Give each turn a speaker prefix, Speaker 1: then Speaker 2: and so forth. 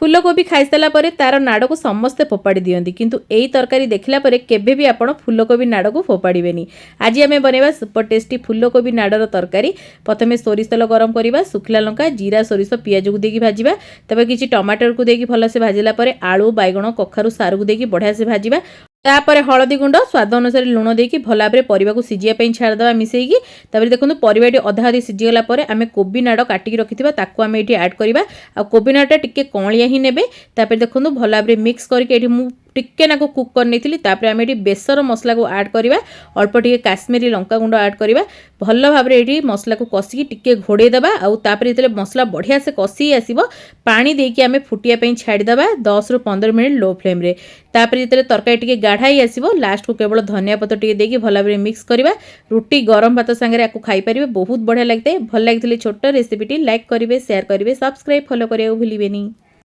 Speaker 1: फूलकोबी खाई सारा पर तार नाड़ को समस्ते फोपाड़ी दियंती किंतु एई तरकारी देखला पर केबे भी आपण फूलकोबी नाड़ को फोपाड़ीबेनी। आज आमे बनेबा सुपर टेस्टी फूलकोबी नाड़र तरकारी। प्रथमे सोरिष तेल गरम करबा, सुखला लंका, जीरा, सोरिष, पियाज को देकी भाजिबा। तबे किछि टमाटर को देकी भल से भाजिला परे आलू, बैगण, कखारु, सारू को देकी बढ़िया से भाजिबा। तापर हलदी गुंड स्वाद अनुसार लुण देकी भल भाव में परिवा को सिझिया पई छाड़दबा मिसेईकी। तापर देखंतु परिवाटी अधा अधी सिझिगला परे आमे कोबी नाड़ काटिकी रखिथिबा ताकू आमे एठी ऐड करबा। आ कोबी नाड़टा टिके कणलिया ही नेबे। तापर देखंतु भल भाव में मिक्स करके एठी मु टिके नाको कुक कर नेथिली। तापर आमे एठी बेसर मसला को ऐड करबा, अल्प टिके काश्मीरी लंका गुंड ऐड करबा। भल भाव में एठी मसला को कसिकी टिके घोड़े दबा। आ तापर जेतले मसला बढ़िया से कसी आसीबो पानी देकी आमे फुटिया पई छाड़ी दबा 10 रु 15 मिनिट लो फ्लेम रे। तापर जेतले तरकारी टिके गाढ़ाई आसीबो लास्ट को केवल धनिया पत्र टिके देकी भल भाव में मिक्स करबा। रोटी गरम भात संगे आकु खाई परिबे, बहुत बढ़िया लागते। भल लागितले छोट रेसिपीटी लाइक करिवे, शेयर करिवे, सब्सक्राइब फॉलो करियो भूलिबेनी।